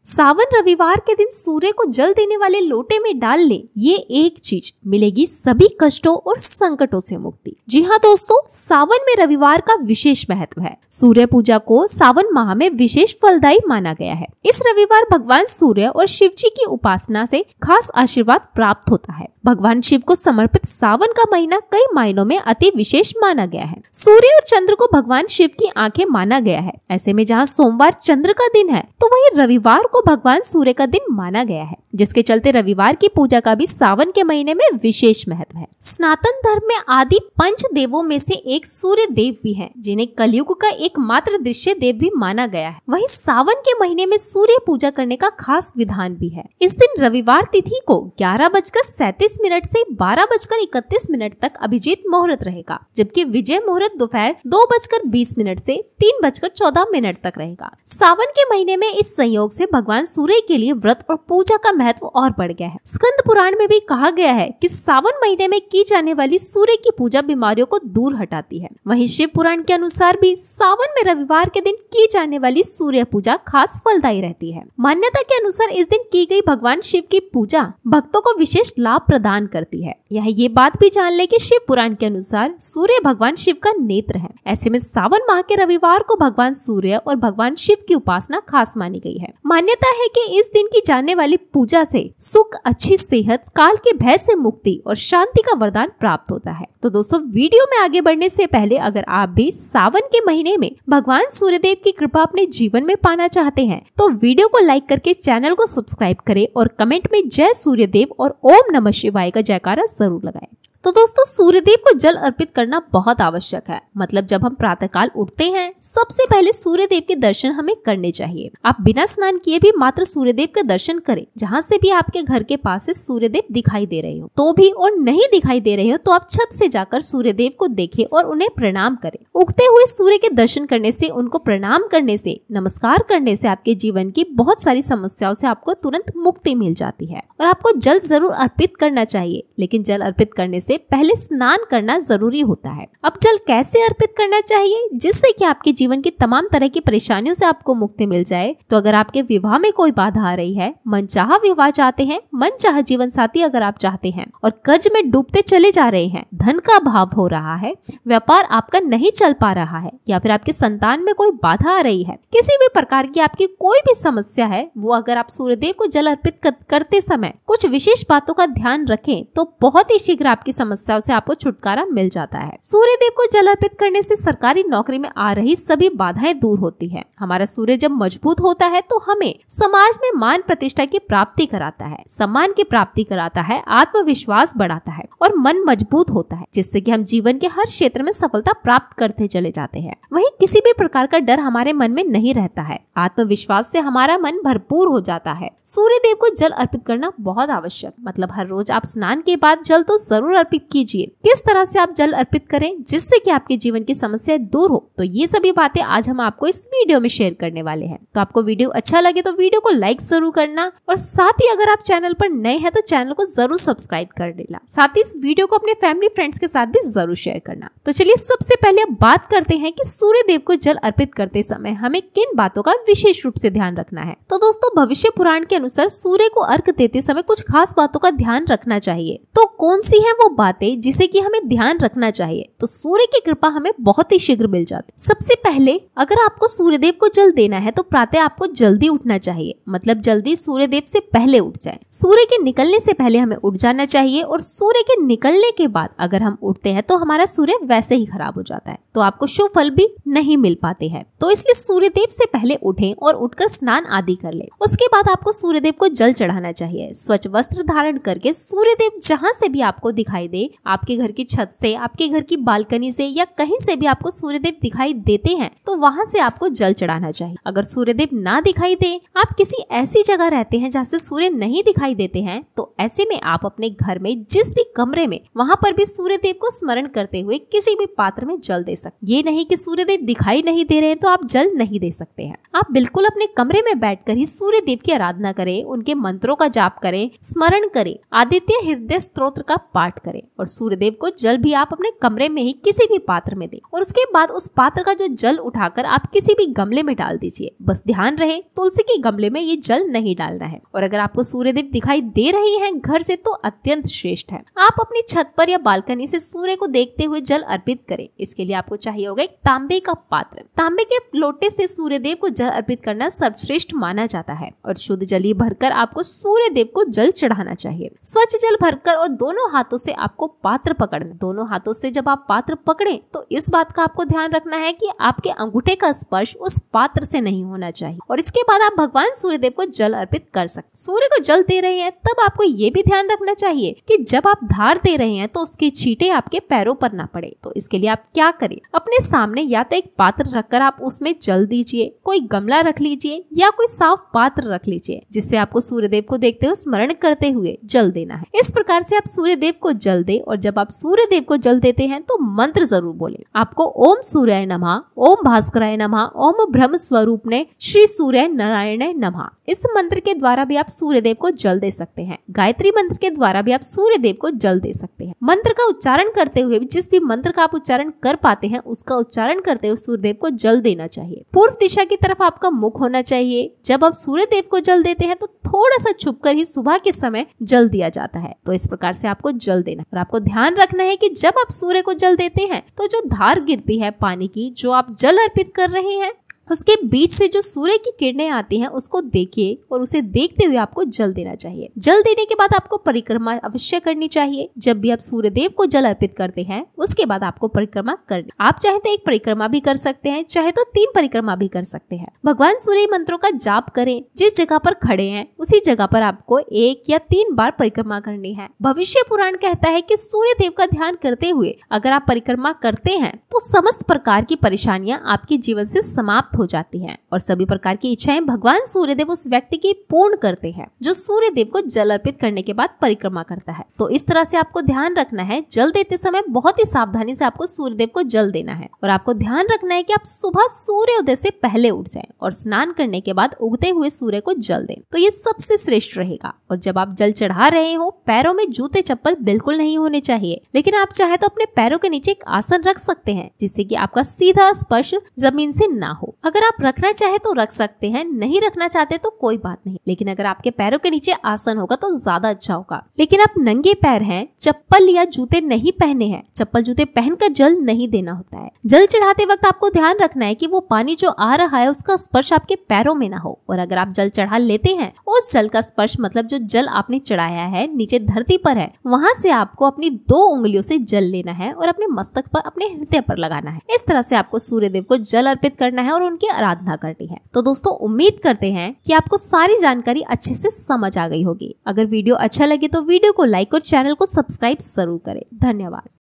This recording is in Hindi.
सावन रविवार के दिन सूर्य को जल देने वाले लोटे में डाल ले, ये एक चीज मिलेगी सभी कष्टों और संकटों से मुक्ति। जी हाँ दोस्तों, सावन में रविवार का विशेष महत्व है। सूर्य पूजा को सावन माह में विशेष फलदायी माना गया है। इस रविवार भगवान सूर्य और शिव जी की उपासना से खास आशीर्वाद प्राप्त होता है। भगवान शिव को समर्पित सावन का महीना कई मायनों में अति विशेष माना गया है। सूर्य और चंद्र को भगवान शिव की आंखें माना गया है। ऐसे में जहाँ सोमवार चंद्र का दिन है, तो वहीं रविवार को भगवान सूर्य का दिन माना गया है, जिसके चलते रविवार की पूजा का भी सावन के महीने में विशेष महत्व है। सनातन धर्म में आदि पंच देवों में से एक सूर्य देव भी हैं, जिन्हें कलयुग का एकमात्र दृश्य देव भी माना गया है। वहीं सावन के महीने में सूर्य पूजा करने का खास विधान भी है। इस दिन रविवार तिथि को 11:37 से 12:31 तक अभिजीत मुहूर्त रहेगा, जबकि विजय मुहूर्त दोपहर 2:20 से 3:14 तक रहेगा। सावन के महीने में इस संयोग से भगवान सूर्य के लिए व्रत और पूजा का महत्व और बढ़ गया है। स्कंद पुराण में भी कहा गया है कि सावन महीने में की जाने वाली सूर्य की पूजा बीमारियों को दूर हटाती है। वहीं शिव पुराण के अनुसार भी सावन में रविवार के दिन की जाने वाली सूर्य पूजा खास फलदायी रहती है। मान्यता के अनुसार इस दिन की गई भगवान शिव की पूजा भक्तों को विशेष लाभ प्रदान करती है। यह ये बात भी जान ले कि शिव पुराण के अनुसार सूर्य भगवान शिव का नेत्र है। ऐसे में सावन माह के रविवार को भगवान सूर्य और भगवान शिव की उपासना खास मानी गई है। मान्यता है कि इस दिन की जाने वाली पूजा से सुख, अच्छी सेहत, काल के भय से मुक्ति और शांति का वरदान प्राप्त होता है। तो दोस्तों, वीडियो में आगे बढ़ने से पहले अगर आप भी सावन के महीने में भगवान सूर्यदेव की कृपा अपने जीवन में पाना चाहते हैं, तो वीडियो को लाइक करके चैनल को सब्सक्राइब करें और कमेंट में जय सूर्यदेव और ओम नमः शिवाय का जयकारा जरूर लगाएं। तो दोस्तों, सूर्यदेव को जल अर्पित करना बहुत आवश्यक है। मतलब जब हम प्रातःकाल उठते हैं, सबसे पहले सूर्यदेव के दर्शन हमें करने चाहिए। आप बिना स्नान किए भी मात्र सूर्यदेव के दर्शन करें। जहाँ से भी आपके घर के पास से सूर्यदेव दिखाई दे रहे हो तो भी, और नहीं दिखाई दे रहे हो तो आप छत से जाकर सूर्यदेव को देखें और उन्हें प्रणाम करें। उगते हुए सूर्य के दर्शन करने से, उनको प्रणाम करने से, नमस्कार करने से आपके जीवन की बहुत सारी समस्याओं से आपको तुरंत मुक्ति मिल जाती है। और आपको जल जरूर अर्पित करना चाहिए, लेकिन जल अर्पित करने से पहले स्नान करना जरूरी होता है। अब जल कैसे अर्पित करना चाहिए जिससे कि आपके जीवन की तमाम तरह की परेशानियों से आपको मुक्ति मिल जाए? तो अगर आपके विवाह में कोई बाधा आ रही है, मनचाहा विवाह चाहते हैं, मनचाहा जीवन साथी अगर आप चाहते हैं और कर्ज में डूबते चले जा रहे हैं, धन का अभाव हो रहा है, व्यापार आपका नहीं चल पा रहा है, या फिर आपके संतान में कोई बाधा आ रही है, किसी भी प्रकार की आपकी कोई भी समस्या है, वो अगर आप सूर्यदेव को जल अर्पित करते समय कुछ विशेष बातों का ध्यान रखें तो बहुत ही शीघ्र आपकी समस्याओं से आपको छुटकारा मिल जाता है। सूर्यदेव को जल अर्पित करने से सरकारी नौकरी में आ रही सभी बाधाएं दूर होती है। हमारा सूर्य जब मजबूत होता है तो हमें समाज में मान प्रतिष्ठा की प्राप्ति कराता है, सम्मान की प्राप्ति कराता है, आत्मविश्वास बढ़ाता है और मन मजबूत होता है, जिससे कि हम जीवन के हर क्षेत्र में सफलता प्राप्त करते चले जाते हैं। वहीं किसी भी प्रकार का डर हमारे मन में नहीं रहता है। आत्मविश्वास से हमारा मन भरपूर हो जाता है। सूर्यदेव को जल अर्पित करना बहुत आवश्यक। मतलब हर रोज आप स्नान के बाद जल तो जरूर अर्पित कीजिए। किस तरह से आप जल अर्पित करें जिससे कि आपके जीवन की समस्याएं दूर हो, तो ये सभी बातें आज हम आपको इस वीडियो में शेयर करने वाले हैं। तो आपको वीडियो अच्छा लगे तो वीडियो को लाइक जरूर करना, और साथ ही अगर आप चैनल पर नए हैं तो चैनल को जरूर सब्सक्राइब कर देना। साथ ही इस वीडियो को अपने फैमिली फ्रेंड्स के साथ भी जरूर शेयर करना। तो चलिए सबसे पहले अब बात करते हैं कि सूर्यदेव को जल अर्पित करते समय हमें किन बातों का विशेष रूप से ध्यान रखना है। तो दोस्तों, भविष्य पुराण के अनुसार सूर्य को अर्घ देते समय कुछ खास बातों का ध्यान रखना चाहिए। तो कौन सी है वो बातें जिसे कि हमें ध्यान रखना चाहिए? तो सूर्य की कृपा हमें बहुत ही शीघ्र मिल जाती है। सबसे पहले अगर आपको सूर्यदेव को जल देना है तो प्रातः आपको जल्दी उठना चाहिए। मतलब जल्दी सूर्यदेव से पहले उठ जाए। सूर्य के निकलने से पहले हमें उठ जाना चाहिए, और सूर्य के निकलने के बाद अगर हम उठते हैं तो हमारा सूर्य वैसे ही खराब हो जाता है, तो आपको शुभ फल भी नहीं मिल पाते हैं। तो इसलिए सूर्यदेव से पहले उठें और उठकर स्नान आदि कर ले। उसके बाद आपको सूर्यदेव को जल चढ़ाना चाहिए। स्वच्छ वस्त्र धारण करके सूर्यदेव जहाँ से भी आपको दिखाई दे, आपके घर की छत से, आपके घर की बालकनी से, या कहीं से भी आपको सूर्यदेव दिखाई देते हैं तो वहां से आपको जल चढ़ाना चाहिए। अगर सूर्यदेव ना दिखाई दे, आप किसी ऐसी जगह रहते हैं जहाँ से सूर्य नहीं दिखाई देते हैं, तो ऐसे में आप अपने घर में जिस भी कमरे में, वहां पर भी सूर्यदेव को स्मरण करते हुए किसी भी पात्र में जल दे सकते। ये नहीं कि सूर्यदेव दिखाई नहीं दे रहे हैं तो आप जल नहीं दे सकते हैं। आप बिल्कुल अपने कमरे में बैठकर ही सूर्यदेव की आराधना करें, उनके मंत्रों का जाप करें, स्मरण करें, आदित्य हृदय स्तोत्र का पाठ करें। करें और सूर्यदेव को जल भी आप अपने कमरे में ही किसी भी पात्र में दें और उसके बाद उस पात्र का जो जल उठाकर आप किसी भी गमले में डाल दीजिए। बस ध्यान रहे तुलसी के गमले में ये जल नहीं डालना है। और अगर आपको सूर्यदेव दिखाई दे रहे हैं घर से तो अत्यंत श्रेष्ठ है। आप अपनी छत पर या बालकनी से सूर्य को देखते हुए जल अर्पित करें। इसके लिए आपको चाहिए होगा एक तांबे का पात्र। तांबे के लोटे से सूर्यदेव को जल अर्पित करना सर्वश्रेष्ठ माना जाता है और शुद्ध जल भरकर आपको सूर्यदेव को जल चढ़ाना चाहिए। स्वच्छ जल भरकर और दोनों हाथों से आपको पात्र पकड़ना। दोनों हाथों से जब आप पात्र पकड़ें तो इस बात का आपको ध्यान रखना है कि आपके अंगूठे का स्पर्श उस पात्र से नहीं होना चाहिए और इसके बाद आप भगवान सूर्यदेव को जल अर्पित कर सकते। सूर्य को जल दे रहे हैं तब आपको ये भी ध्यान रखना चाहिए कि जब आप धार दे रहे हैं तो उसके छींटे आपके पैरों पर ना पड़े। तो इसके लिए आप क्या करें, अपने सामने या तो एक पात्र रखकर आप उसमें जल दीजिए, कोई गमला रख लीजिए या कोई साफ पात्र रख लीजिए जिससे आपको सूर्यदेव को देखते हुए स्मरण करते हुए जल देना है। इस प्रकार से आप सूर्यदेव को जल दे और जब आप सूर्यदेव को जल देते हैं तो मंत्र जरूर बोले। आपको ओम सूर्याय नमः, ओम भास्कराय नमः, ओम ब्रह्म स्वरूपने श्री सूर्य नारायण नमः। इस मंत्र के द्वारा भी आप सूर्यदेव को जल दे सकते हैं। गायत्री मंत्र के द्वारा भी आप सूर्यदेव को जल दे सकते हैं। मंत्र का उच्चारण करते हुए भी जिस भी मंत्र का आप उच्चारण कर पाते हैं उसका उच्चारण करते हुए सूर्यदेव को जल देना चाहिए। पूर्व दिशा की तरफ आपका मुख होना चाहिए। जब आप सूर्यदेव को जल देते हैं तो थोड़ा सा छुपकर ही सुबह के समय जल दिया जाता है। तो इस प्रकार से आपको जल देना और आपको ध्यान रखना है कि जब आप सूर्य को जल देते हैं तो जो धार गिरती है पानी की, जो आप जल अर्पित कर रहे हैं, उसके बीच से जो सूर्य की किरणें आती हैं उसको देखिए और उसे देखते हुए आपको जल देना चाहिए। जल देने के बाद आपको परिक्रमा अवश्य करनी चाहिए। जब भी आप सूर्यदेव को जल अर्पित करते हैं उसके बाद आपको परिक्रमा करनी। आप चाहे तो एक परिक्रमा भी कर सकते हैं, चाहे तो 3 परिक्रमा भी कर सकते हैं। भगवान सूर्य मंत्रों का जाप करें। जिस जगह पर खड़े हैं उसी जगह पर आपको 1 या 3 बार परिक्रमा करनी है। भविष्य पुराण कहता है कि सूर्यदेव का ध्यान करते हुए अगर आप परिक्रमा करते हैं तो समस्त प्रकार की परेशानियां आपके जीवन से समाप्त हो जाती हैं और सभी प्रकार की इच्छाएं भगवान सूर्यदेव उस व्यक्ति की पूर्ण करते हैं जो सूर्यदेव को जल अर्पित करने के बाद परिक्रमा करता है। तो इस तरह से आपको ध्यान रखना है, जल देते समय बहुत ही सावधानी से आपको सूर्यदेव को जल देना है और आपको ध्यान रखना है कि आप सुबह सूर्योदय से पहले उठ जाएं और स्नान करने के बाद उगते हुए सूर्य को जल दें। तो ये सबसे श्रेष्ठ रहेगा। और जब आप जल चढ़ा रहे हो पैरों में जूते चप्पल बिल्कुल नहीं होने चाहिए, लेकिन आप चाहे तो अपने पैरों के नीचे एक आसन रख सकते हैं जिससे कि आपका सीधा स्पर्श जमीन से ना हो। अगर आप रखना चाहे तो रख सकते हैं, नहीं रखना चाहते तो कोई बात नहीं, लेकिन अगर आपके पैरों के नीचे आसन होगा तो ज्यादा अच्छा होगा। लेकिन आप नंगे पैर हैं, चप्पल या जूते नहीं पहने हैं, चप्पल जूते पहनकर जल नहीं देना होता है। जल चढ़ाते वक्त आपको ध्यान रखना है कि वो पानी जो आ रहा है उसका स्पर्श आपके पैरों में ना हो। और अगर आप जल चढ़ा लेते हैं उस जल का स्पर्श मतलब जो जल आपने चढ़ाया है नीचे धरती पर है वहां से आपको अपनी 2 उंगलियों से जल लेना है और अपने मस्तक पर, अपने हृदय पर लगाना है। इस तरह से आपको सूर्यदेव को जल अर्पित करना है और उनकी आराधना करनी है। तो दोस्तों उम्मीद करते हैं कि आपको सारी जानकारी अच्छे से समझ आ गई होगी। अगर वीडियो अच्छा लगे तो वीडियो को लाइक और चैनल को सब्सक्राइब जरूर करें। धन्यवाद।